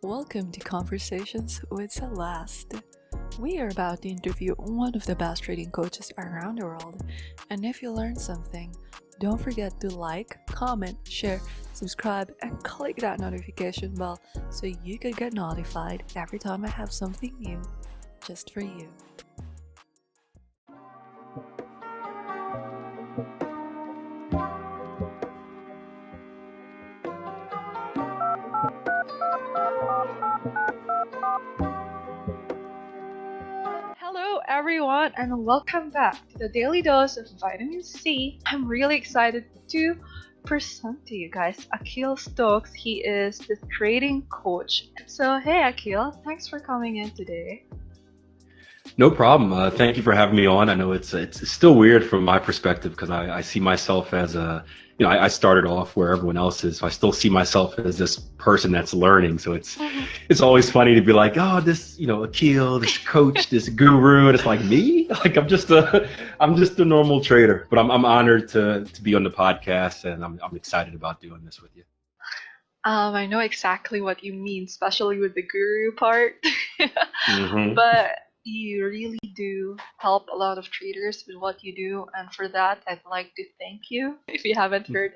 Welcome to Conversations with Celeste. We are about to interview one of the best trading coaches around the world. And if you learned something, don't forget to like, comment, share, subscribe, and click that notification bell so you can get notified every time I have something new just for you. Hello, everyone, and welcome back to the Daily Dose of Vitamin C. I'm really excited to present to you guys Akil Stokes. He is the trading coach. So, hey, Akil, thanks for coming in today. No problem. Thank you for having me on. I know it's still weird from my perspective because I see myself as I started off where everyone else is. So I still see myself as this person that's learning. So it's always funny to be like, oh, this, Akil, this coach, this guru, and it's like me. Like I'm just a normal trader. But I'm honored to be on the podcast, and I'm excited about doing this with you. I know exactly what you mean, especially with the guru part. hmm But you really do help a lot of traders with what you do, and for that, I'd like to thank you. If you haven't heard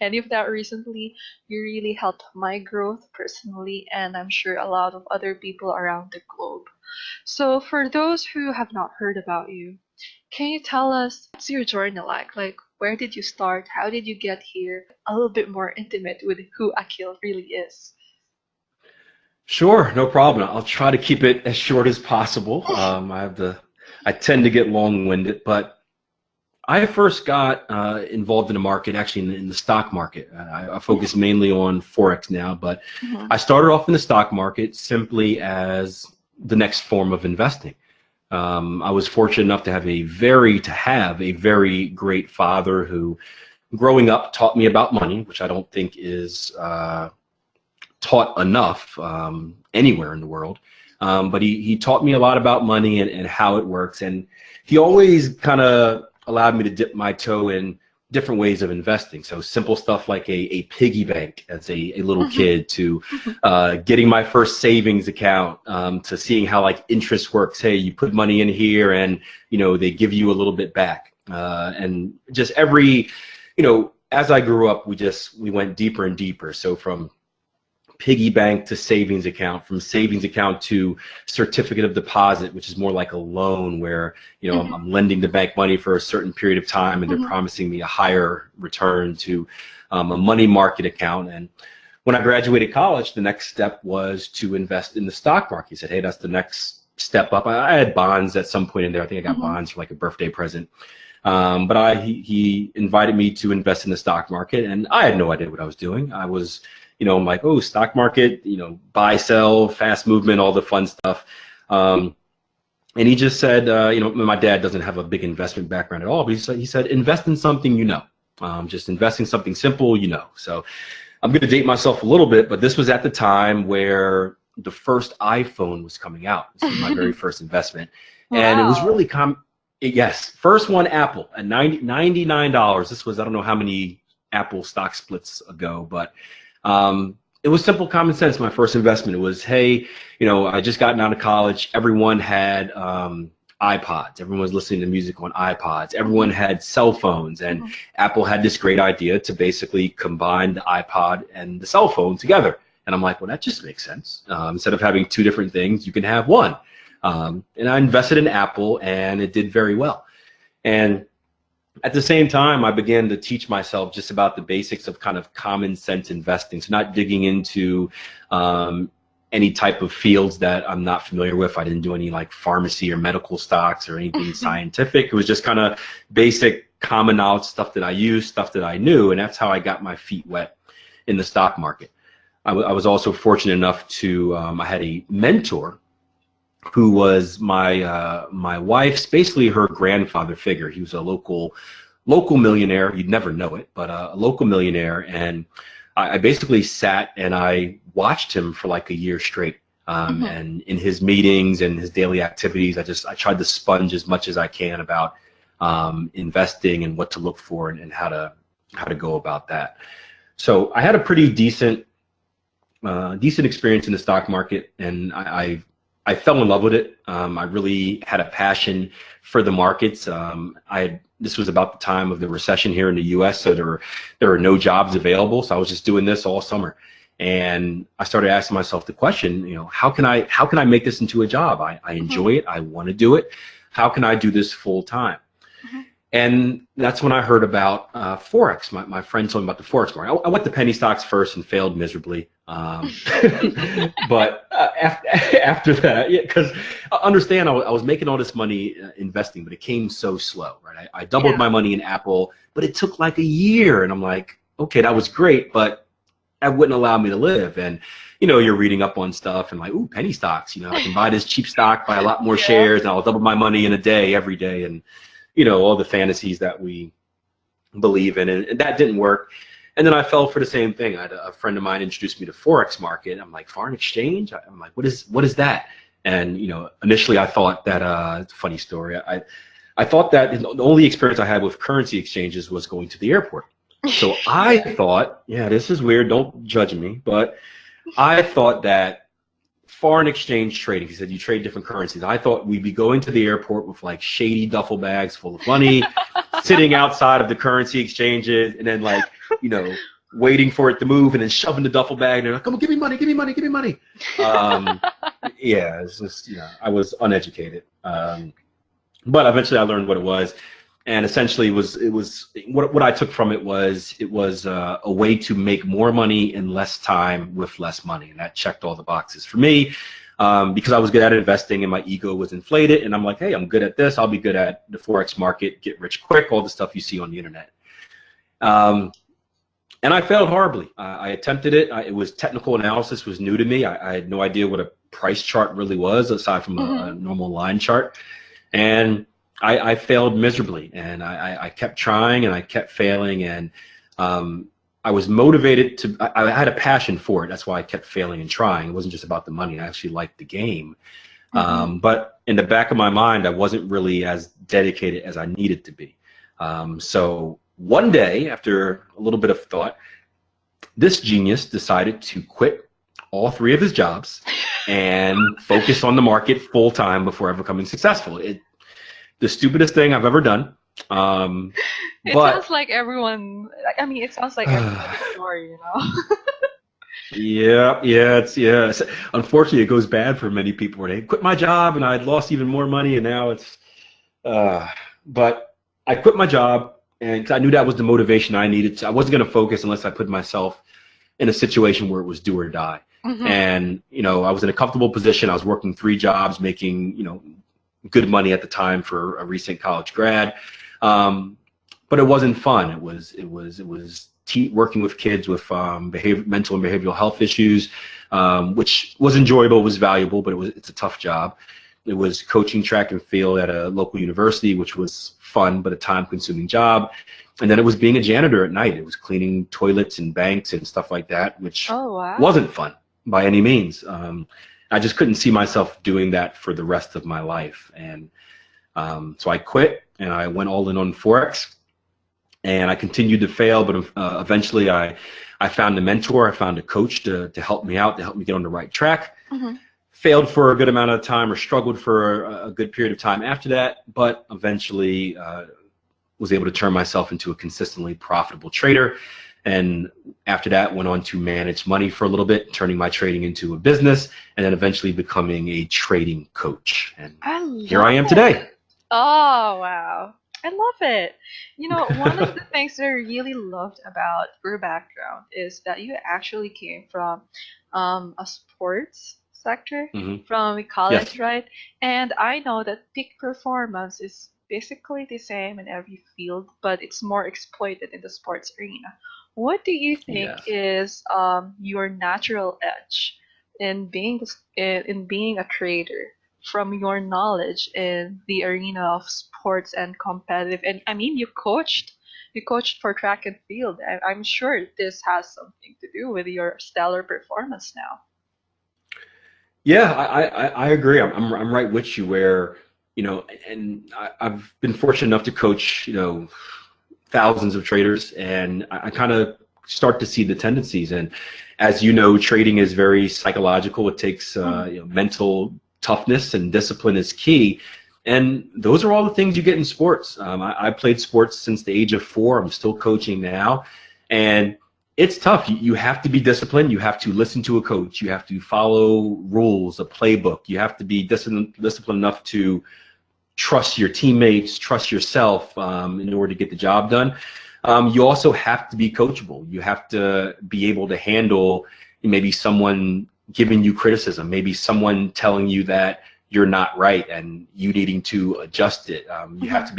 any of that recently, you really helped my growth personally, and I'm sure a lot of other people around the globe. So, for those who have not heard about you, can you tell us what's your journey like? Like, where did you start? How did you get here? A little bit more intimate with who Akil really is. Sure, no problem. I'll try to keep it as short as possible. I tend to get long-winded, but I first got involved in the market, actually in the stock market. I focus mainly on Forex now, but Mhm. I started off in the stock market simply as the next form of investing. I was fortunate enough to have a very great father who, growing up, taught me about money, which I don't think is taught enough anywhere in the world. But he taught me a lot about money and how it works. And he always kind of allowed me to dip my toe in different ways of investing. So simple stuff like a piggy bank as a little kid to getting my first savings account to seeing how like interest works. Hey, you put money in here and, they give you a little bit back. And just as I grew up, we went deeper and deeper. So from piggy bank to savings account, from savings account to certificate of deposit, which is more like a loan where, I'm lending the bank money for a certain period of time and they're Mhm. promising me a higher return, to a money market account. And when I graduated college, the next step was to invest in the stock market. He said, hey, that's the next step up. I had bonds at some point in there. I think I got Mhm. bonds for like a birthday present. But he invited me to invest in the stock market, and I had no idea what I was doing. I'm like, oh, stock market, buy, sell, fast movement, all the fun stuff. Um, and he just said, my dad doesn't have a big investment background at all, but he said, invest in something just invest in something simple. So I'm going to date myself a little bit, but this was at the time where the first iPhone was coming out. This was my very first investment. And it was Wow. really yes, first one, Apple, at $99. This was, I don't know how many Apple stock splits ago, but it was simple common sense. My first investment, it was, hey, I just gotten out of college. Everyone had iPods. Everyone was listening to music on iPods. Everyone Mhm. had cell phones, and Mhm. Apple had this great idea to basically combine the iPod and the cell phone together. And I'm like, well, that just makes sense. Instead of having two different things, you can have one. And I invested in Apple, and it did very well. And at the same time, I began to teach myself just about the basics of kind of common sense investing. So not digging into any type of fields that I'm not familiar with. I didn't do any like pharmacy or medical stocks or anything scientific. It was just kind of basic common knowledge stuff that I used, stuff that I knew, and that's how I got my feet wet in the stock market. I was also fortunate enough to I had a mentor who was my wife's, basically her grandfather figure. He was a local millionaire. You'd never know it, but a local millionaire. And I basically sat and I watched him for like a year straight. Mhm. And in his meetings and his daily activities, I tried to sponge as much as I can about investing and what to look for and how to go about that. So I had a pretty decent decent experience in the stock market, and I fell in love with it. I really had a passion for the markets. This was about the time of the recession here in the U.S., so there were no jobs available. So I was just doing this all summer, and I started asking myself the question, how can I make this into a job? I enjoy it. I want to do it. How can I do this full time? And that's when I heard about Forex. My friend told me about the Forex market. I went to penny stocks first and failed miserably. But after that, yeah, because understand, I was making all this money investing, but it came so slow, right? I doubled my money in Apple, but it took like a year. And I'm like, okay, that was great, but that wouldn't allow me to live. And you're reading up on stuff and like, ooh, penny stocks. I can buy this cheap stock, buy a lot more shares, and I'll double my money in a day, every day. And all the fantasies that we believe in, and that didn't work. And then I fell for the same thing. I had a friend of mine introduced me to Forex market. I'm like, foreign exchange? I'm like, what is that? And initially I thought that funny story. I thought that the only experience I had with currency exchanges was going to the airport. So I thought, yeah, this is weird. Don't judge me, but I thought that foreign exchange trading, he said you trade different currencies. I thought we'd be going to the airport with like shady duffel bags full of money, sitting outside of the currency exchanges, and then like, waiting for it to move, and then shoving the duffel bag, and they're like, come on, give me money, give me money, give me money. Yeah, it's just, I was uneducated. But eventually I learned what it was. And essentially it was what I took from it was a way to make more money in less time with less money. And that checked all the boxes for me, because I was good at investing and my ego was inflated. And I'm like, hey, I'm good at this. I'll be good at the Forex market, get rich quick, all the stuff you see on the internet. And I failed horribly. I attempted it. It was technical analysis was new to me. I had no idea what a price chart really was aside from a normal line chart. And I failed miserably, and I kept trying and I kept failing, and I was motivated to, I had a passion for it. That's why I kept failing and trying. It wasn't just about the money. I actually liked the game. But in the back of my mind, I wasn't really as dedicated as I needed to be. So one day, after a little bit of thought, this genius decided to quit all 3 of his jobs and focus on the market full time before ever becoming successful. The stupidest thing I've ever done. It sounds like everyone. I mean, it sounds like everyone's story, Yeah. Unfortunately, it goes bad for many people. They quit my job, and I'd lost even more money, and now it's. But I quit my job, and 'cause I knew that was the motivation I needed. I wasn't going to focus unless I put myself in a situation where it was do or die. And I was in a comfortable position. I was working 3 jobs, making good money at the time for a recent college grad, but it wasn't fun. It was working with kids with mental and behavioral health issues, which was enjoyable, was valuable, but it's a tough job. It was coaching track and field at a local university, which was fun but a time-consuming job. And then it was being a janitor at night. It was cleaning toilets and banks and stuff like that, which wasn't fun by any means. I just couldn't see myself doing that for the rest of my life. And so I quit, and I went all in on Forex, and I continued to fail, but eventually I found a mentor. I found a coach to help me out, to help me get on the right track. Failed for a good amount of time, or struggled for a good period of time after that, but eventually was able to turn myself into a consistently profitable trader. And after that, went on to manage money for a little bit, turning my trading into a business, and then eventually becoming a trading coach. And here I am today. Oh, wow. I love it. One of the things that I really loved about your background is that you actually came from a sports sector, from college, right? And I know that peak performance is basically the same in every field, but it's more exploited in the sports arena. What do you think is your natural edge in being a trader from your knowledge in the arena of sports and competitive? And I mean, you coached for track and field. I'm sure this has something to do with your stellar performance now. Yeah, I agree. I'm right with you. Where and I've been fortunate enough to coach thousands of traders, and I kind of start to see the tendencies. And as you know, trading is very psychological. It takes Mhm. mental toughness, and discipline is key. And those are all the things you get in sports. I played sports since the age of 4. I'm still coaching now. And it's tough. You have to be disciplined. You have to listen to a coach. You have to follow rules, a playbook. You have to be disciplined enough to trust your teammates, trust yourself in order to get the job done. You also have to be coachable. You have to be able to handle maybe someone giving you criticism, maybe someone telling you that you're not right and you needing to adjust it. You have to Mhm.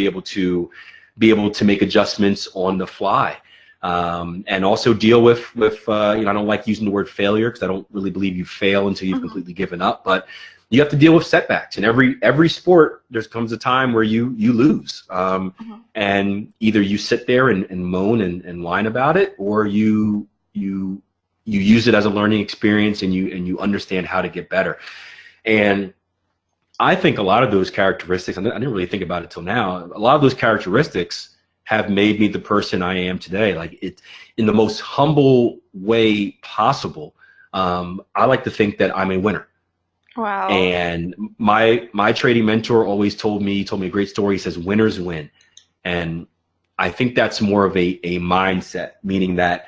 be able to make adjustments on the fly. And also deal with I don't like using the word failure because I don't really believe you fail until you've Mhm. completely given up, but you have to deal with setbacks. In every sport, there comes a time where you lose, Mhm. and either you sit there and moan and whine about it, or you you use it as a learning experience, and you understand how to get better. And I think a lot of those characteristics, I didn't really think about it till now, a lot of those characteristics have made me the person I am today. Like, it, in the most humble way possible. I like to think that I'm a winner. Wow. And my trading mentor always told me a great story. He says, winners win. And I think that's more of a mindset, meaning that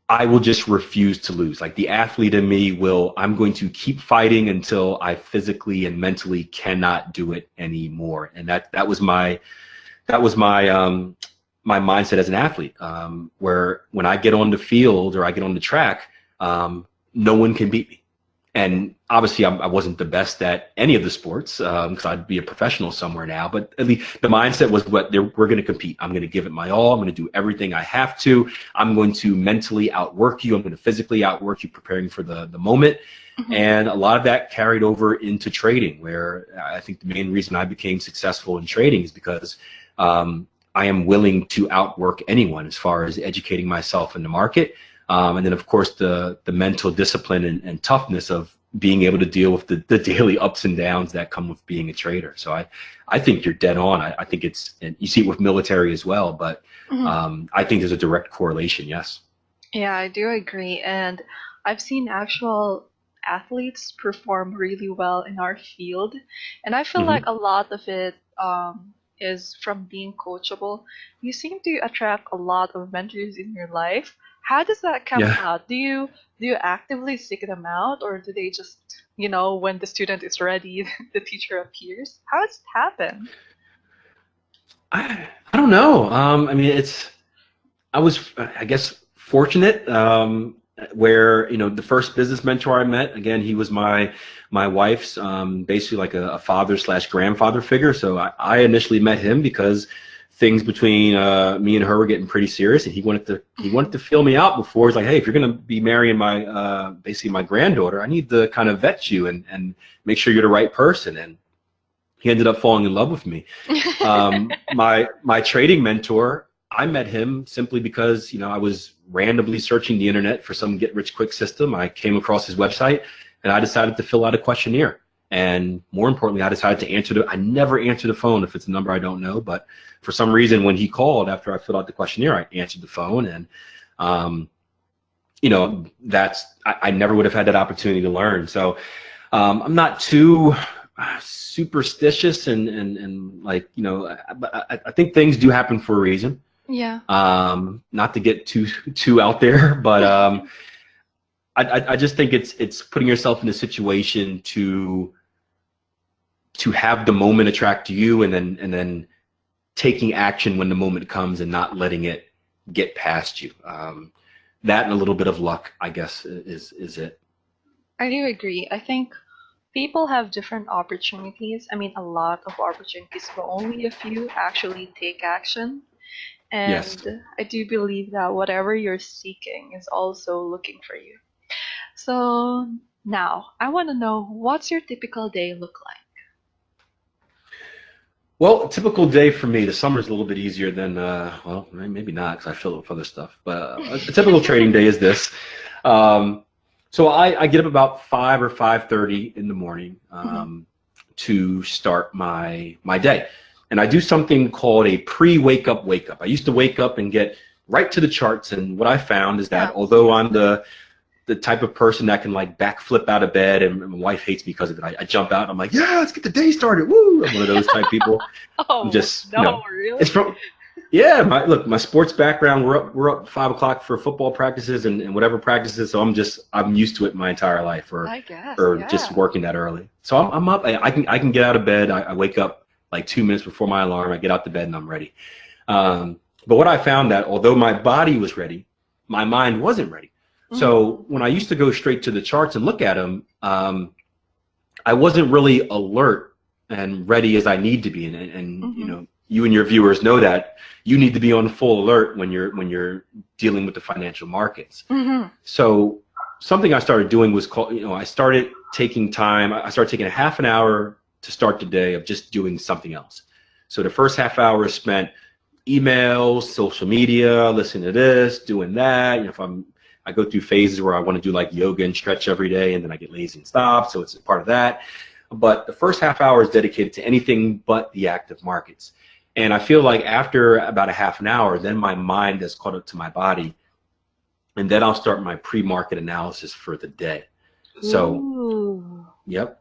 I will just refuse to lose. Like, the athlete in me I'm going to keep fighting until I physically and mentally cannot do it anymore. And that was my my mindset as an athlete, where when I get on the field or I get on the track, no one can beat me. And obviously, I wasn't the best at any of the sports because I'd be a professional somewhere now. But at least the mindset was, we're going to compete. I'm going to give it my all. I'm going to do everything I have to. I'm going to mentally outwork you. I'm going to physically outwork you, preparing for the moment. Mhm. And a lot of that carried over into trading, where I think the main reason I became successful in trading is because I am willing to outwork anyone as far as educating myself in the market. And then, of course, the mental discipline and toughness of being able to deal with the daily ups and downs that come with being a trader. So I think you're dead on. I think and you see it with military as well, but Mhm. I think there's a direct correlation, yes. Yeah, I do agree. And I've seen actual athletes perform really well in our field. And I feel like Hmm. a lot of it is from being coachable. You seem to attract a lot of mentors in your life. How does that come Yeah. about? Do you actively seek them out, or do they just, when the student is ready, the teacher appears? How does it happen? I don't know. I mean, I was, I guess, fortunate, where the first business mentor I met, again, he was my wife's, basically like a father slash grandfather figure. So I initially met him because things between me and her were getting pretty serious, and he wanted to feel me out before. He's like, hey, if you're gonna be marrying my basically my granddaughter, I need to kind of vet you and make sure you're the right person. And he ended up falling in love with me. My trading mentor, I met him simply because I was randomly searching the internet for some get rich quick system. I came across his website, and I decided to fill out a questionnaire. And more importantly, I decided to I never answer the phone if it's a number I don't know. But for some reason, when he called after I filled out the questionnaire, I answered the phone. And um, I never would have had that opportunity to learn. So I'm not too superstitious, and like, but I think things do happen for a reason. Yeah. Not to get too out there, but I just think it's putting yourself in a situation to have the moment attract you, and then taking action when the moment comes, and not letting it get past you. That and a little bit of luck, I guess, is it. I do agree. I think people have different opportunities. I mean, a lot of opportunities, but only a few actually take action. Yes. And I do believe that whatever you're seeking is also looking for you. So now I want to know, what's your typical day look like? Well, a typical day for me, the summer's a little bit easier than, well, maybe not because I fill it with other stuff, but a typical trading day is this. Um, so I get up about 5 or 5:30 in the morning, Mhm. to start my day. And I do something called a pre-wake up. I used to wake up and get right to the charts, and what I found is that Yeah. although I'm the the type of person that can like backflip out of bed, and my wife hates me because of it. I jump out and I'm like, yeah, let's get the day started. Woo! I'm one of those type people. I'm Oh, just, no, really? it's from, yeah, my sports background. We're up 5 o'clock for football practices and whatever practices. So I'm used to it my entire life, I guess, or just yeah. working that early. So I'm up. I can get out of bed. I wake up like 2 minutes before my alarm. I get out the bed and I'm ready. But what I found that although my body was ready, my mind wasn't ready. So when I used to go straight to the charts and look at them, I wasn't really alert and ready as I need to be. And you and your viewers know that you need to be on full alert when you're dealing with the financial markets. So something I started doing was called, I started taking time. I started taking a half an hour to start the day of just doing something else. So the first half hour is spent emails, social media, listening to this, doing that. I go through phases where I want to do like yoga and stretch every day, and then I get lazy and stop. So it's a part of that. But the first half hour is dedicated to anything but the active markets. And I feel like after about a half an hour, then my mind has caught up to my body, and then I'll start my pre-market analysis for the day. So, Ooh. yep.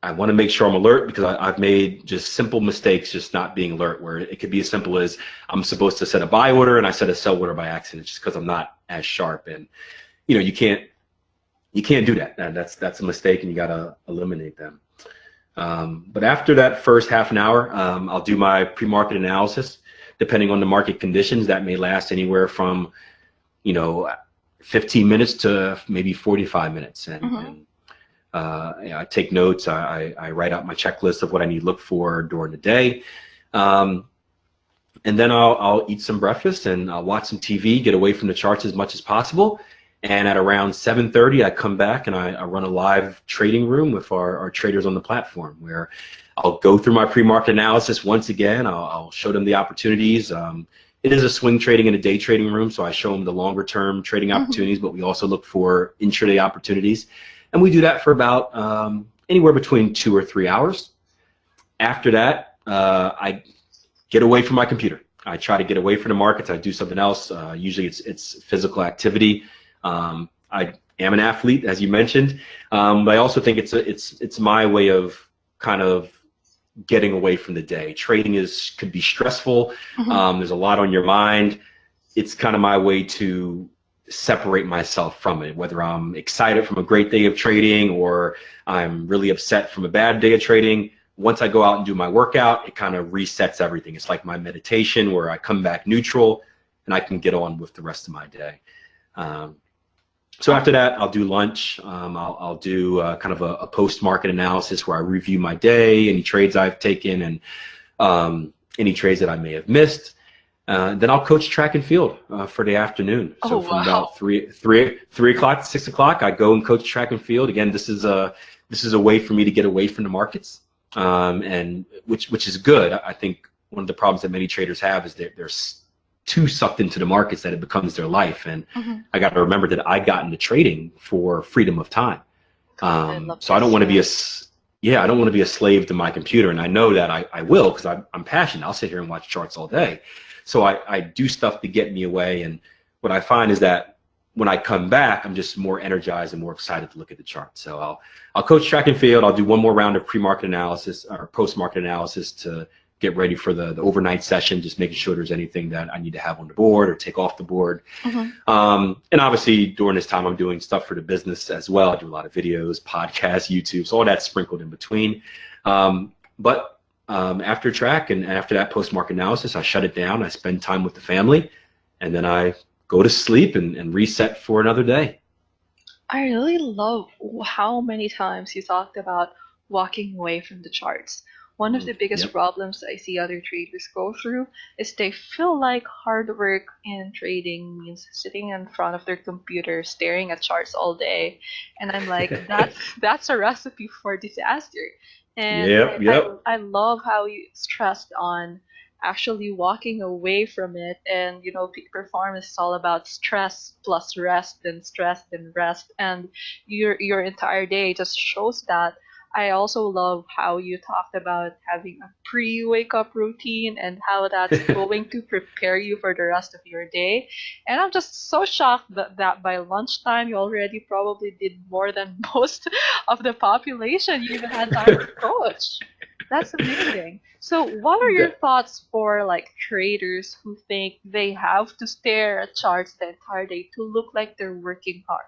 I want to make sure I'm alert because I've made just simple mistakes just not being alert, where it could be as simple as I'm supposed to set a buy order and I set a sell order by accident just because I'm not as sharp. And you can't do that. And that's a mistake, and you got to eliminate them. But after that first half an hour, I'll do my pre-market analysis. Depending on the market conditions, that may last anywhere from 15 minutes to maybe 45 minutes. And I take notes. I write out my checklist of what I need to look for during the day. And then I'll eat some breakfast and I'll watch some TV, get away from the charts as much as possible. And at around 7:30, I come back and I run a live trading room with our traders on the platform, where I'll go through my pre-market analysis once again. I'll show them the opportunities. It is a swing trading and a day trading room, so I show them the longer term trading opportunities, but we also look for intraday opportunities. And we do that for about anywhere between 2 or 3 hours. After that, I get away from my computer. I try to get away from the markets. I do something else. Usually it's physical activity. I am an athlete, as you mentioned, but I also think it's my way of kind of getting away from the day. Trading could be stressful. There's a lot on your mind. It's kind of my way to separate myself from it, whether I'm excited from a great day of trading or I'm really upset from a bad day of trading. Once I go out and do my workout, it kind of resets everything. It's like my meditation, where I come back neutral and I can get on with the rest of my day. So after that, I'll do lunch. I'll do kind of a post-market analysis where I review my day, any trades I've taken, and any trades that I may have missed. Then I'll coach track and field for the afternoon. So from about 3 o'clock to 6 o'clock, I go and coach track and field. Again, this is a way for me to get away from the markets, and which is good. I think one of the problems that many traders have is they're too sucked into the markets that it becomes their life. And I got to remember that I got into trading for freedom of time. So I don't want to be I don't want to be a slave to my computer. And I know that I will, because I'm passionate. I'll sit here and watch charts all day. So I do stuff to get me away. And what I find is that when I come back, I'm just more energized and more excited to look at the chart. So I'll coach track and field. I'll do one more round of pre-market analysis or post-market analysis to get ready for the overnight session, just making sure there's anything that I need to have on the board or take off the board. And obviously during this time, I'm doing stuff for the business as well. I do a lot of videos, podcasts, YouTube, so all that's sprinkled in between. But after track and after that post-market analysis, I shut it down. I spend time with the family, and then I go to sleep and reset for another day. I really love how many times you talked about walking away from the charts. One of the biggest problems I see other traders go through is they feel like hard work in trading means sitting in front of their computer staring at charts all day. And I'm like, that's a recipe for disaster. And I love how you stressed on actually walking away from it. And peak performance is all about stress plus rest and stress and rest, and your entire day just shows that. I also love how you talked about having a pre-wake up routine and how that's going to prepare you for the rest of your day. And I'm just so shocked that by lunchtime you already probably did more than most of the population. You even had time to coach. That's amazing. So, what are your That- thoughts for like traders who think they have to stare at charts the entire day to look like they're working hard?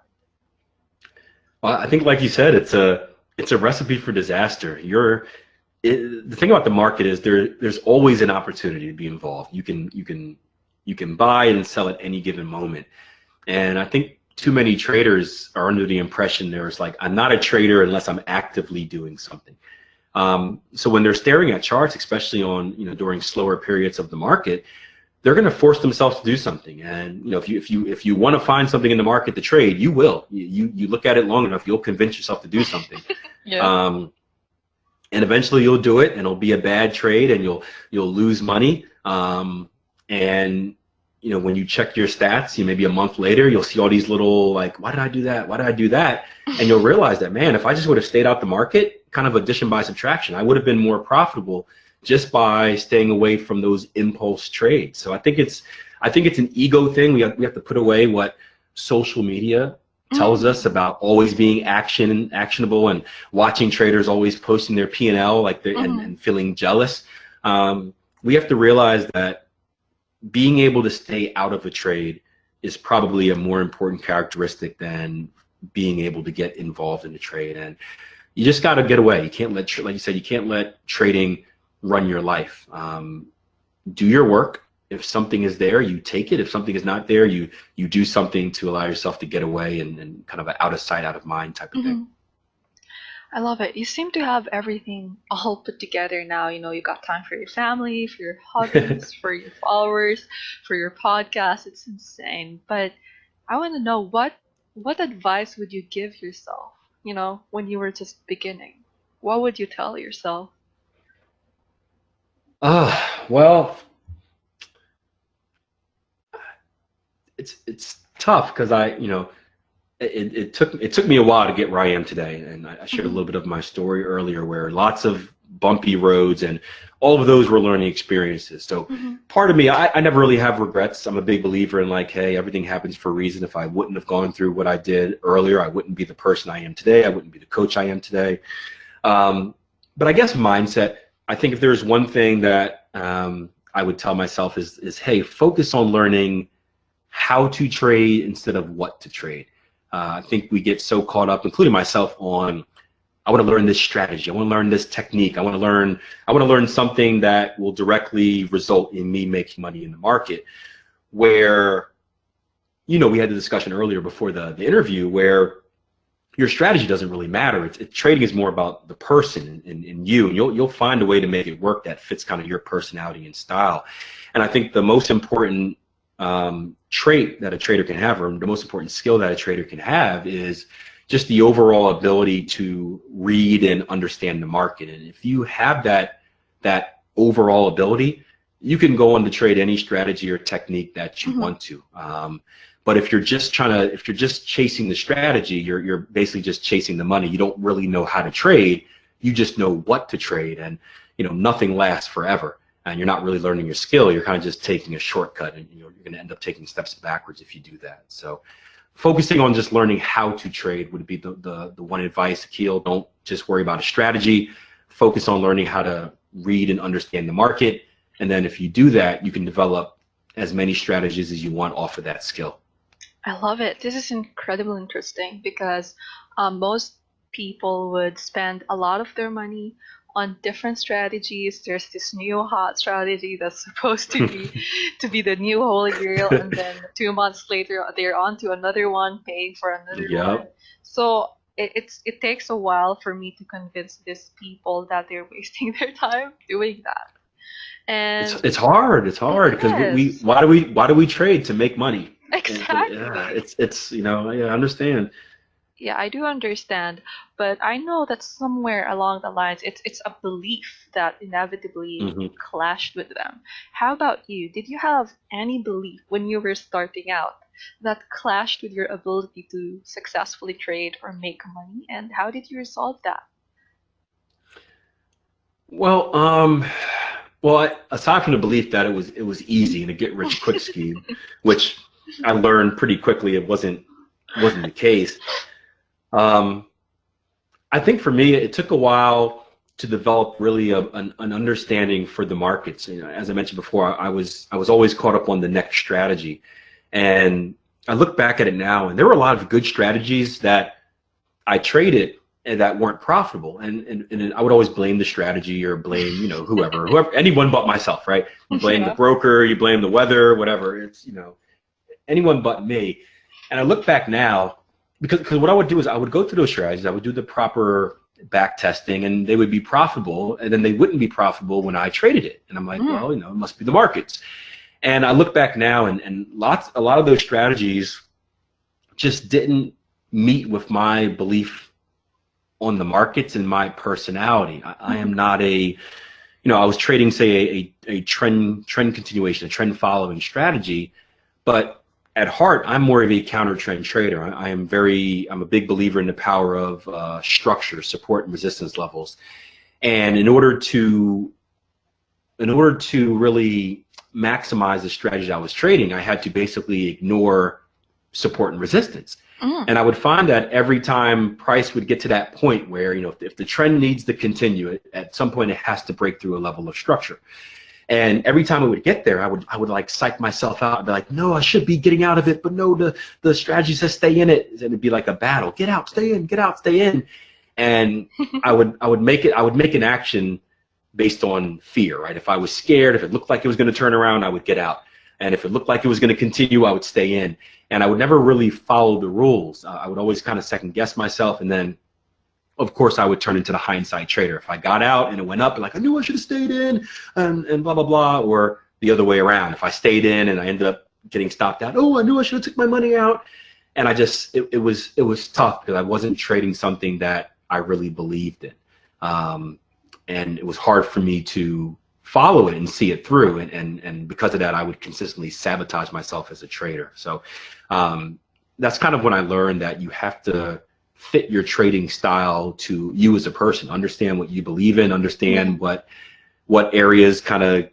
well, I think, like you said, it's a recipe for disaster. The thing about the market is there's always an opportunity to be involved. You can buy and sell at any given moment. And I think too many traders are under the impression there's like, I'm not a trader unless I'm actively doing something. So when they're staring at charts, especially on, during slower periods of the market, they're going to force themselves to do something. And if you want to find something in the market to trade, you will. You look at it long enough, you'll convince yourself to do something. Yeah. Um, and eventually you'll do it, and it'll be a bad trade, and you'll lose money. And when you check your stats, maybe a month later, you'll see all these little like, why did I do that? Why did I do that? And you'll realize that, man, if I just would have stayed out the market, kind of addition by subtraction, I would have been more profitable just by staying away from those impulse trades. So I think it's an ego thing. We have to put away what social media tells us Mm. about always being actionable and watching traders always posting their P&L like Mhm. and feeling jealous. We have to realize that being able to stay out of a trade is probably a more important characteristic than being able to get involved in the trade. And you just got to get away. You can't like you said, you can't let trading run your life. Do your work. If something is there, you take it. If something is not there, you do something to allow yourself to get away and kind of an out of sight, out of mind type of thing. Mhm. I love it. You seem to have everything all put together now. You got time for your family, for your hobbies, for your followers, for your podcast. It's insane. But I want to know what advice would you give yourself, when you were just beginning? What would you tell yourself? Well, it's tough because it took me a while to get where I am today, and I shared a Mhm. little bit of my story earlier, where lots of bumpy roads, and all of those were learning experiences. So Mhm. part of me, I never really have regrets. I'm a big believer in like, hey, everything happens for a reason. If I wouldn't have gone through what I did earlier, I wouldn't be the person I am today. I wouldn't be the coach I am today. Um, but I guess mindset. I think if there's one thing that I would tell myself is hey, focus on learning how to trade instead of what to trade. I think we get so caught up, including myself, on I want to learn this strategy. I want to learn this technique. I want to learn something that will directly result in me making money in the market. Where we had the discussion earlier before the interview where your strategy doesn't really matter. Trading is more about the person and you, and you'll find a way to make it work that fits kind of your personality and style. And I think the most important trait that a trader can have, or the most important skill that a trader can have, is just the overall ability to read and understand the market. And if you have that overall ability, you can go on to trade any strategy or technique that you Mhm. want to. But if you're just chasing the strategy, you're basically just chasing the money. You don't really know how to trade. You just know what to trade, and nothing lasts forever. And you're not really learning your skill. You're kind of just taking a shortcut, and you're going to end up taking steps backwards if you do that. So, focusing on just learning how to trade would be the one advice, Akil. Don't just worry about a strategy. Focus on learning how to read and understand the market, and then if you do that, you can develop as many strategies as you want off of that skill. I love it. This is incredibly interesting because most people would spend a lot of their money on different strategies. There's this new hot strategy that's supposed to be the new holy grail, and then 2 months later they're on to another one, paying for another one. Yep. So it takes a while for me to convince these people that they're wasting their time doing that. It's And it's hard. It's it hard because we is why do we trade to make money? And yeah, exactly. it's yeah, I understand. Yeah, I do understand, but I know that somewhere along the lines, it's a belief that inevitably Hmm. clashed with them. How about you? Did you have any belief when you were starting out that clashed with your ability to successfully trade or make money? And how did you resolve that? Well, aside from the belief that it was easy and a get rich quick scheme, which I learned pretty quickly it wasn't the case. Um, I think for me, it took a while to develop really an understanding for the markets. You know, as I mentioned before, I was always caught up on the next strategy, and I look back at it now, and there were a lot of good strategies that I traded and that weren't profitable, and I would always blame the strategy or blame whoever anyone but myself, right? You blame the Yeah. broker, you blame the weather, whatever. It's anyone but me. And I look back now because what I would do is I would go through those strategies, I would do the proper back testing, and they would be profitable, and then they wouldn't be profitable when I traded it. And I'm like, Mm. well, it must be the markets. And I look back now, and a lot of those strategies just didn't meet with my belief on the markets and my personality. I am not I was trading, say, a trend continuation, a trend following strategy, but at heart, I'm more of a counter trend trader. I'm a big believer in the power of structure, support, and resistance levels. And in order to really maximize the strategy I was trading, I had to basically ignore support and resistance. Mm. And I would find that every time price would get to that point where, if the trend needs to continue, at some point it has to break through a level of structure. And every time I would get there, I would like psych myself out and be like, no, I should be getting out of it, but no, the strategy says stay in it. And it'd be like a battle. Get out, stay in, get out, stay in. And I would make an action based on fear, right? If I was scared, if it looked like it was going to turn around, I would get out. And if it looked like it was going to continue, I would stay in. And I would never really follow the rules. I would always kind of second guess myself, and then of course I would turn into the hindsight trader. If I got out and it went up, and like I knew I should have stayed in, and blah blah blah, or the other way around. If I stayed in and I ended up getting stopped out, oh, I knew I should have took my money out. And it was tough because I wasn't trading something that I really believed in, and it was hard for me to follow it and see it through. And because of that, I would consistently sabotage myself as a trader. So that's kind of when I learned that you have to fit your trading style to you as a person, understand what you believe in, understand what areas kind of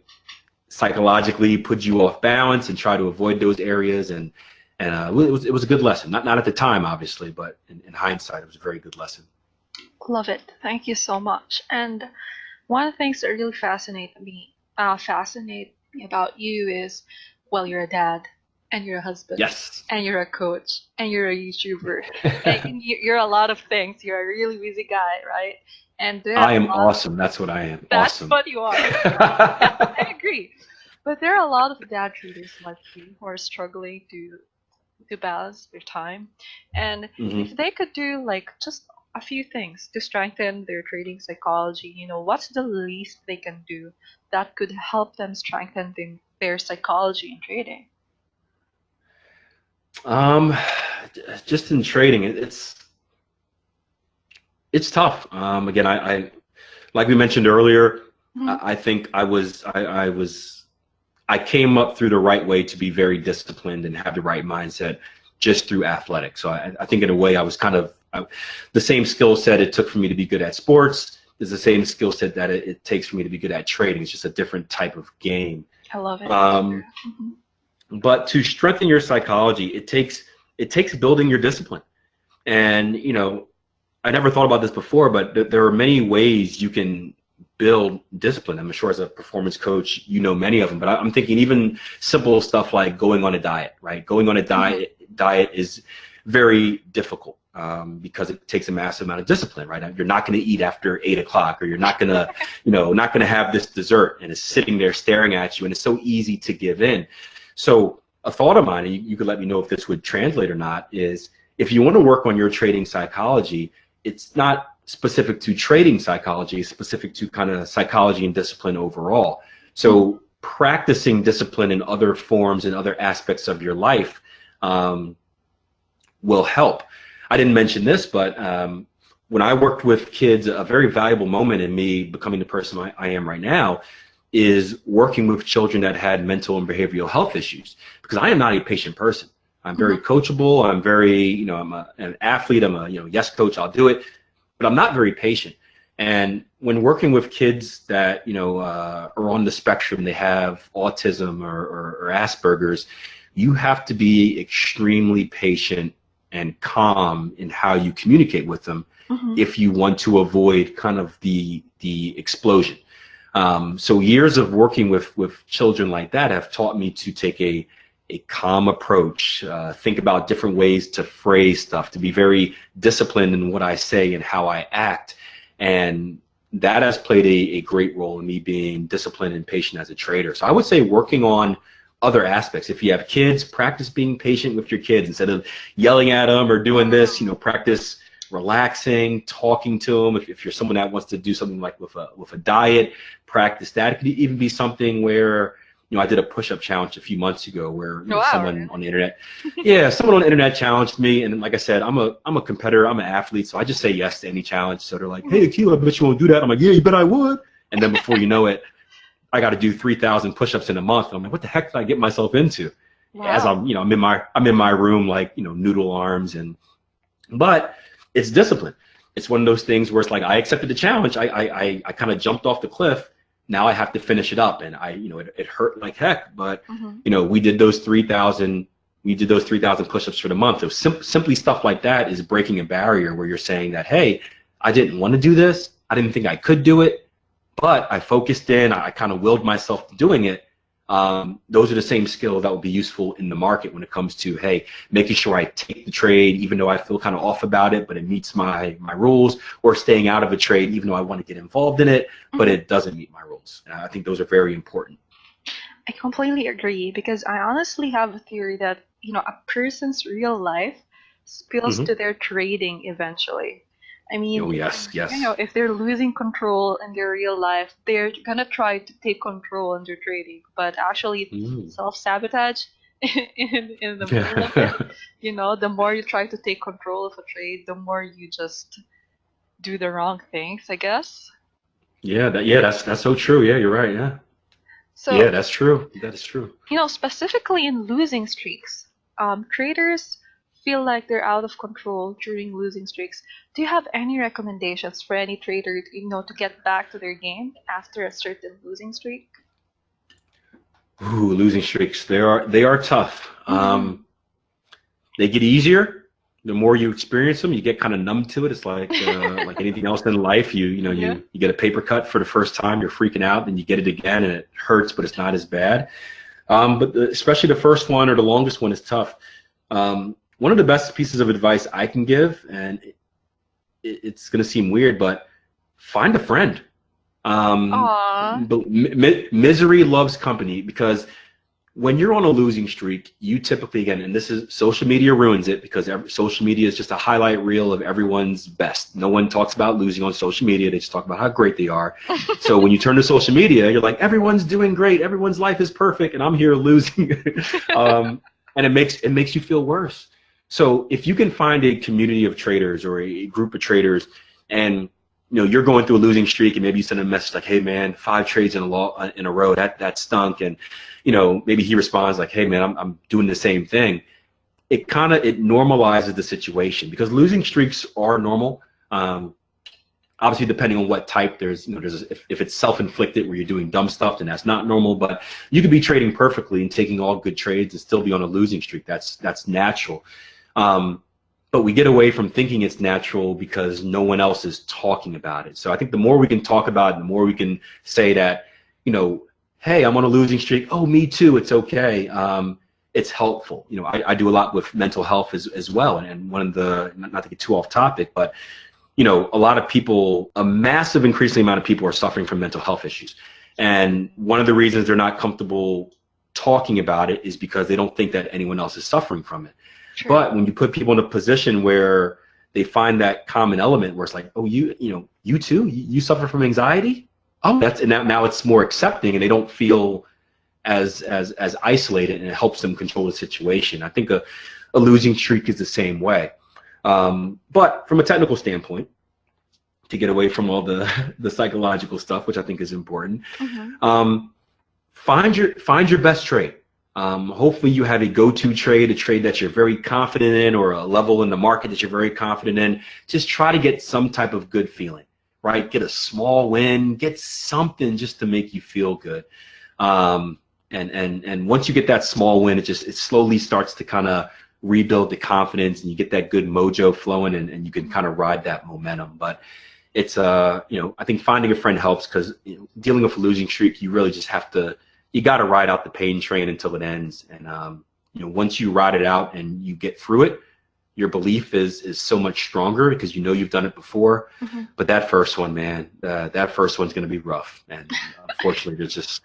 psychologically put you off balance, and try to avoid those areas. And it was a good lesson. Not at the time, obviously, but in hindsight, it was a very good lesson. Love it. Thank you so much. And one of the things that really fascinate me about you is, well, you're a dad, and you're a husband, Yes. and you're a coach, and you're a YouTuber, and you're a lot of things. You're a really busy guy, right? And there are I am a lot. awesome. That's what I am. That's Awesome. what you are. I agree. But there are a lot of dad traders like you who are struggling to balance their time. And hmm if they could do like just a few things to strengthen their trading psychology, what's the least they can do that could help them strengthen their psychology in trading? Um, just in trading, it's tough. Again, I like we mentioned earlier, Mhm. I think I came up through the right way to be very disciplined and have the right mindset just through athletics. So I think in a way I was kind of the same skill set it took for me to be good at sports is the same skill set that it takes for me to be good at trading. It's just a different type of game. I love it. Um, Mhm. but to strengthen your psychology, it takes building your discipline. And I never thought about this before, but there are many ways you can build discipline. I'm sure as a performance coach, you know many of them, but I'm thinking even simple stuff like going on a diet, right? Going on a Mhm. diet is very difficult because it takes a massive amount of discipline, right? You're not going to eat after 8 o'clock, or you're not going to, not going to have this dessert, and it's sitting there staring at you, and it's so easy to give in. So a thought of mine, and you could let me know if this would translate or not, is if you want to work on your trading psychology, it's not specific to trading psychology, it's specific to kind of psychology and discipline overall. So practicing discipline in other forms and other aspects of your life um, will help. I didn't mention this, but when I worked with kids, a very valuable moment in me becoming the person I am right now is working with children that had mental and behavioral health issues, because I am not a patient person. I'm very Mhm. coachable. I'm very, I'm an athlete. I'm a, yes, coach, I'll do it, but I'm not very patient. And when working with kids that are on the spectrum, they have autism or Asperger's, you have to be extremely patient and calm in how you communicate with them if you want to avoid kind of the explosion. So years of working with children like that have taught me to take a calm approach, think about different ways to phrase stuff, to be very disciplined in what I say and how I act. And that has played a great role in me being disciplined and patient as a trader. So I would say working on other aspects. If you have kids, practice being patient with your kids instead of yelling at them or doing this. Practice relaxing, talking to them. If you're someone that wants to do something like with a diet, practice that. It could even be something where I did a push-up challenge a few months ago where someone on the internet, someone on the internet challenged me, and like I said, I'm a competitor, I'm an athlete, so I just say yes to any challenge. So they're like, "Hey, Akil, I bet you won't do that." I'm like, "Yeah, you bet I would." And then before you know it, I got to do 3,000 push-ups in a month. I'm like, "What the heck did I get myself into?" Wow. As I'm in my room, like noodle arms, but it's discipline. It's one of those things where it's like I accepted the challenge. I kind of jumped off the cliff. Now I have to finish it up, and it hurt like heck, but we did those 3,000 push-ups for the month. So simply stuff like that is breaking a barrier where you're saying that, hey, I didn't want to do this, I didn't think I could do it, but I focused in, I kind of willed myself to doing it. Those are the same skills that will be useful in the market when it comes to, hey, making sure I take the trade even though I feel kind of off about it, but it meets my rules, or staying out of a trade even though I want to get involved in it, but it doesn't meet my rules. And I think those are very important. I completely agree, because I honestly have a theory that a person's real life spills to their trading eventually. I mean, oh, yes. if they're losing control in their real life, they're gonna try to take control in their trading, but actually self-sabotage in the middle of it. The more you try to take control of a trade, the more you just do the wrong things, I guess. That's so true. Yeah, you're right. Yeah. So yeah, that's true. That is true. Specifically in losing streaks, traders feel like they're out of control during losing streaks. Do you have any recommendations for any trader, to get back to their game after a certain losing streak? Ooh, losing streaks. They are tough. They get easier the more you experience them. You get kind of numb to it. It's like anything else in life. You get a paper cut for the first time, you're freaking out, then you get it again and it hurts, but it's not as bad. But especially the first one or the longest one is tough. One of the best pieces of advice I can give, and it's going to seem weird, but find a friend. Misery loves company, because when you're on a losing streak, you typically, again, and this is, social media ruins it, because social media is just a highlight reel of everyone's best. No one talks about losing on social media. They just talk about how great they are. So when you turn to social media, you're like, everyone's doing great. Everyone's life is perfect. And I'm here losing. And it makes you feel worse. So if you can find a community of traders or a group of traders, and you're going through a losing streak, and maybe you send a message like, "Hey man, 5 trades in a row, that stunk," and maybe he responds like, "Hey man, I'm doing the same thing." It normalizes the situation, because losing streaks are normal. Obviously, depending on what type, if it's self-inflicted where you're doing dumb stuff, then that's not normal. But you could be trading perfectly and taking all good trades and still be on a losing streak. That's natural. But we get away from thinking it's natural because no one else is talking about it. So I think the more we can talk about it, the more we can say that, hey, I'm on a losing streak. Oh, me too. It's okay. It's helpful. I do a lot with mental health as well. And one of the, not to get too off topic, but a lot of people, a massive increasing amount of people are suffering from mental health issues. And one of the reasons they're not comfortable talking about it is because they don't think that anyone else is suffering from it. True. But when you put people in a position where they find that common element, where it's like, oh, you too, you suffer from anxiety. Oh, and now it's more accepting, and they don't feel as isolated, and it helps them control the situation. I think a losing streak is the same way. But from a technical standpoint, to get away from all the psychological stuff, which I think is important, find your best trade. Hopefully you have a go-to trade, a trade that you're very confident in, or a level in the market that you're very confident in. Just try to get some type of good feeling, right? Get a small win, get something just to make you feel good. And once you get that small win, it slowly starts to kind of rebuild the confidence, and you get that good mojo flowing, and you can kind of ride that momentum. But it's I think finding a friend helps, because dealing with a losing streak, you really just you got to ride out the pain train until it ends. And once you ride it out and you get through it, your belief is so much stronger, because you've done it before. Mm-hmm. But that first one, man, that first one's going to be rough. And unfortunately, there's just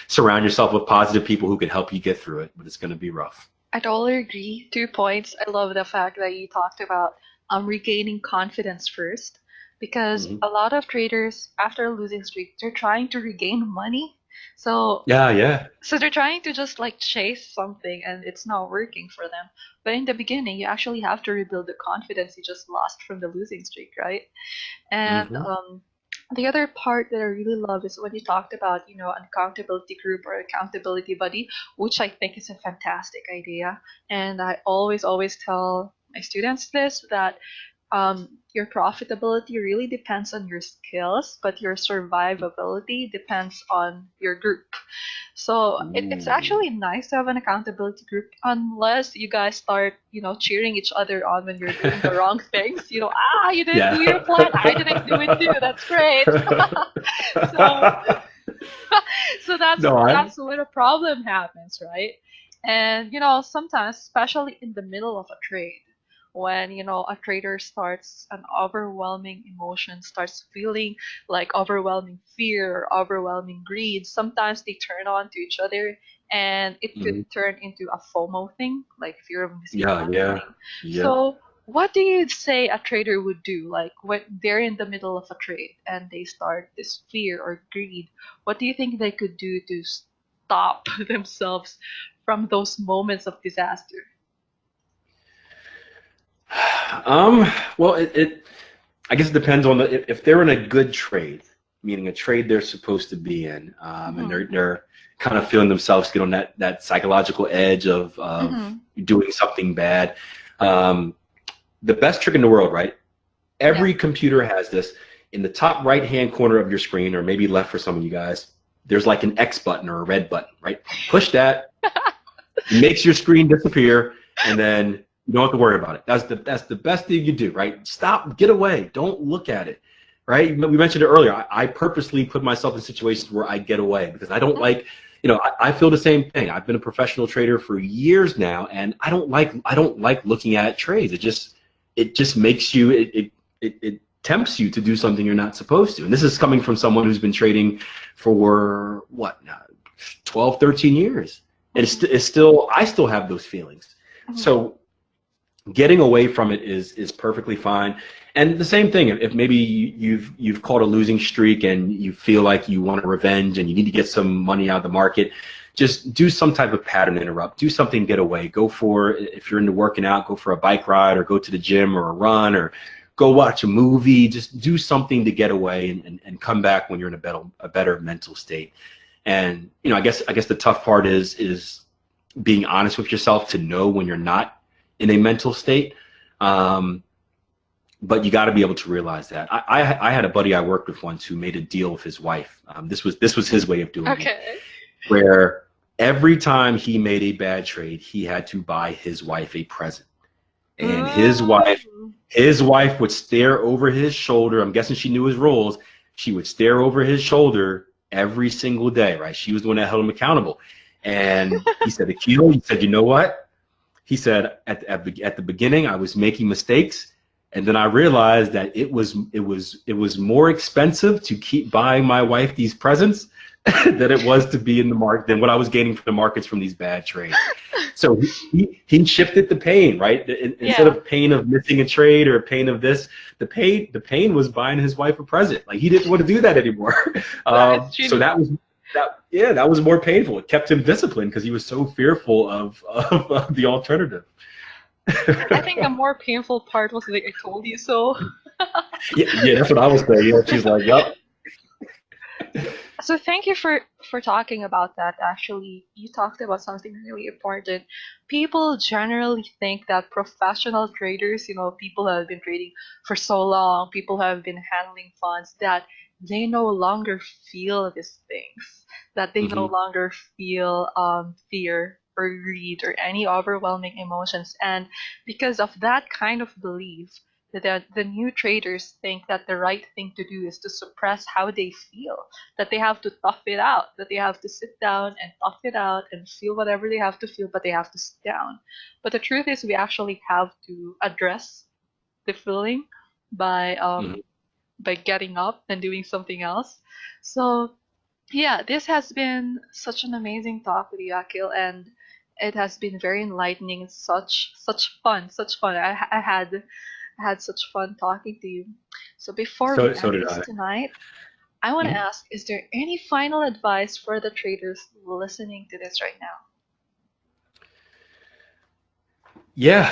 surround yourself with positive people who can help you get through it, but it's going to be rough. I totally agree. 2 points. I love the fact that you talked about regaining confidence first, because Mm-hmm. a lot of traders, after a losing streak, they're trying to regain money. So Yeah. so they're trying to just like chase something, and it's not working for them. But in the beginning, you actually have to rebuild the confidence you just lost from the losing streak, right? And Mm-hmm. the other part that I really love is when you talked about, an accountability group or accountability buddy, which I think is a fantastic idea. And I always tell my students this, that your profitability really depends on your skills, but your survivability depends on your group. So it's Ooh. actually nice to have an accountability group, unless you guys start, cheering each other on when you're doing the wrong things. You didn't do Yeah. your plan, I didn't do it too. That's great. So so that's No, I. that's where a problem happens, right? And sometimes, especially in the middle of a trade, when a trader starts an overwhelming emotion, starts feeling like overwhelming fear or overwhelming greed, sometimes they turn on to each other, and it could Mhm. turn into a FOMO thing, like fear of missing out Yeah. thing. Yep. So what do you say a trader would do, like when they're in the middle of a trade and they start this fear or greed? What do you think they could do to stop themselves from those moments of disaster? Um. Well, I guess it depends on if they're in a good trade, meaning a trade they're supposed to be in, and Mm-hmm. they're kind of feeling themselves get on that psychological edge of Mm-hmm. doing something bad. Um, the best trick in the world, right? Yeah. Every computer has this. In the top right hand corner of your screen, or maybe left for some of you guys, there's like an X button or a red button, right? Push that. It makes your screen disappear, and then you don't have to worry about it. That's the best thing you do, right? Stop, get away, don't look at it, right? We mentioned it earlier. I purposely put myself in situations where I get away, because I don't like, I feel the same thing. I've been a professional trader for years now, and I don't like looking at trades. It just makes you it tempts you to do something you're not supposed to. And this is coming from someone who's been trading for what now, 12, 13 years. And Mm-hmm. I still have those feelings. Mm-hmm. So getting away from it is perfectly fine. And the same thing, if maybe you've caught a losing streak and you feel like you want a revenge and you need to get some money out of the market, just do some type of pattern interrupt. Do something, get away. Go for, if you're into working out, go for a bike ride, or go to the gym or a run, or go watch a movie. Just do something to get away, and come back when you're in a better mental state. And I guess the tough part is being honest with yourself to know when you're not in a mental state. Um, but you got to be able to realize that. I had a buddy I worked with once who made a deal with his wife. This was his way of doing it, Okay. where every time he made a bad trade, he had to buy his wife a present. And his wife Mm. his wife would stare over his shoulder. I'm guessing she knew his rules. She would stare over his shoulder every single day, right? She was the one that held him accountable. And he said, Akil, he said, you know what? He said, at the beginning, I was making mistakes. And then I realized that it was more expensive to keep buying my wife these presents than it was to be in the market, than what I was gaining from the markets from these bad trades. So he shifted the pain, right? Instead Yeah. of pain of missing a trade or pain of this, the pain was buying his wife a present. Like, he didn't want to do that anymore. That's So really that was that. Yeah, that was more painful. It kept him disciplined because he was so fearful of the alternative. I think the more painful part was like, I told you so. Yeah, that's what I was saying. She's like, yep. So thank you for talking about that. Actually, you talked about something really important. People generally think that professional traders, people who have been trading for so long, people who have been handling funds, that they no longer feel these things, that they no Hmm. longer feel fear or greed or any overwhelming emotions. And because of that kind of belief, that the new traders think that the right thing to do is to suppress how they feel, that they have to tough it out, that they have to sit down and tough it out and feel whatever they have to feel, but they have to sit down. But the truth is, we actually have to address the feeling by Hmm. getting up and doing something else. So yeah, this has been such an amazing talk with you, Akil, and it has been very enlightening. Such fun. I had such fun talking to you. So before we So end did this I. tonight, I want to Mhm. ask, is there any final advice for the traders listening to this right now? Yeah,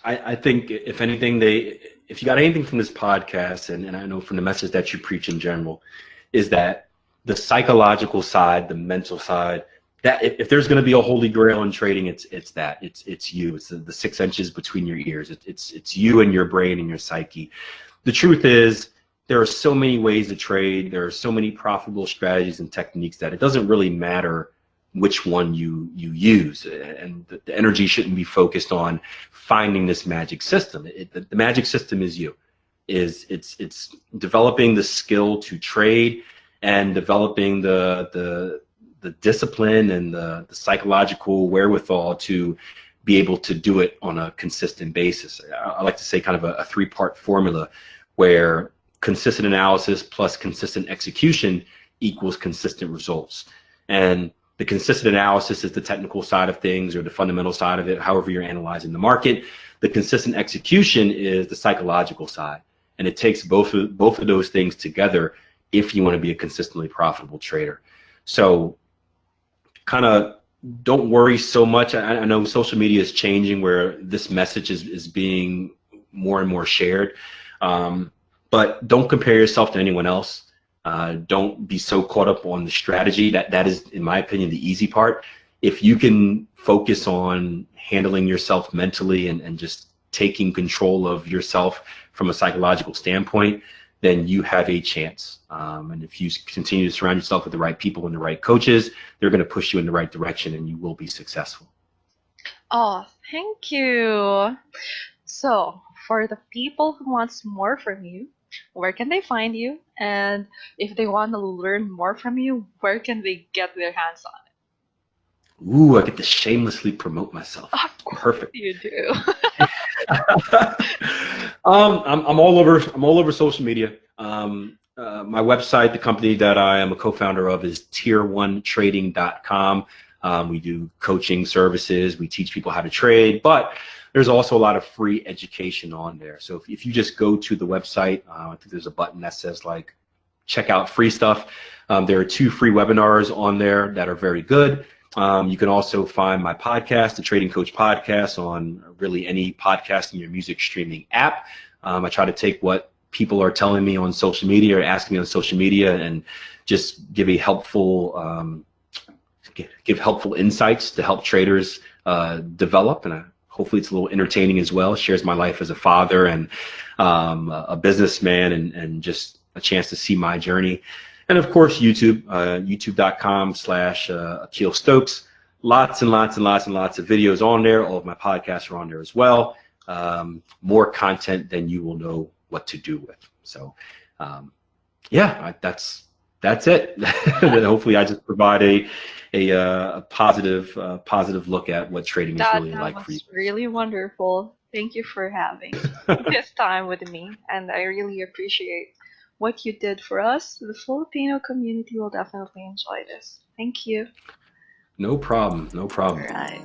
I think if anything, if you got anything from this podcast, and I know from the message that you preach in general, is that the psychological side, the mental side, that if there's going to be a holy grail in trading, it's that it's you. It's the 6 inches between your ears. It's you and your brain and your psyche. The truth is, there are so many ways to trade. There are so many profitable strategies and techniques that it doesn't really matter which one you use, and the energy shouldn't be focused on finding this magic system. The magic system is you. It's developing the skill to trade and developing the discipline and the psychological wherewithal to be able to do it on a consistent basis. I like to say kind of a three-part formula where consistent analysis plus consistent execution equals consistent results. And the consistent analysis is the technical side of things or the fundamental side of it, however you're analyzing the market. The consistent execution is the psychological side. And it takes both of those things together if you want to be a consistently profitable trader. So kind of don't worry so much. I know social media is changing where this message is being more and more shared. Um, but don't compare yourself to anyone else. Don't be so caught up on the strategy. That is, in my opinion, the easy part. If you can focus on handling yourself mentally and just taking control of yourself from a psychological standpoint, then you have a chance. And if you continue to surround yourself with the right people and the right coaches, they're going to push you in the right direction and you will be successful. Oh, thank you. So, for the people who wants more from you, where can they find you? And if they want to learn more from you, where can they get their hands on Ooh, I get to shamelessly promote myself. it? Of course Perfect. you do. I'm all over. I'm all over social media. My website, the company that I am a co-founder of, is tier1trading.com. We do coaching services. We teach people how to trade, but there's also a lot of free education on there. So if you just go to the website, I think there's a button that says like check out free stuff. There are 2 free webinars on there that are very good. You can also find my podcast, the Trading Coach Podcast, on really any podcasting or music streaming app. I try to take what people are telling me on social media or asking me on social media and just give a helpful give helpful insights to help traders develop. And hopefully it's a little entertaining as well. Shares my life as a father and a businessman and just a chance to see my journey. And of course, YouTube, youtube.com/Akil Stokes. Lots and lots and lots and lots of videos on there. All of my podcasts are on there as well. More content than you will know what to do with. So, yeah, that's it. Hopefully, I just provide a positive look at what trading is That really that like for you. was really wonderful. Thank you for having this time with me, and I really appreciate what you did for us. The Filipino community will definitely enjoy this. Thank you. No problem. No All problem. right.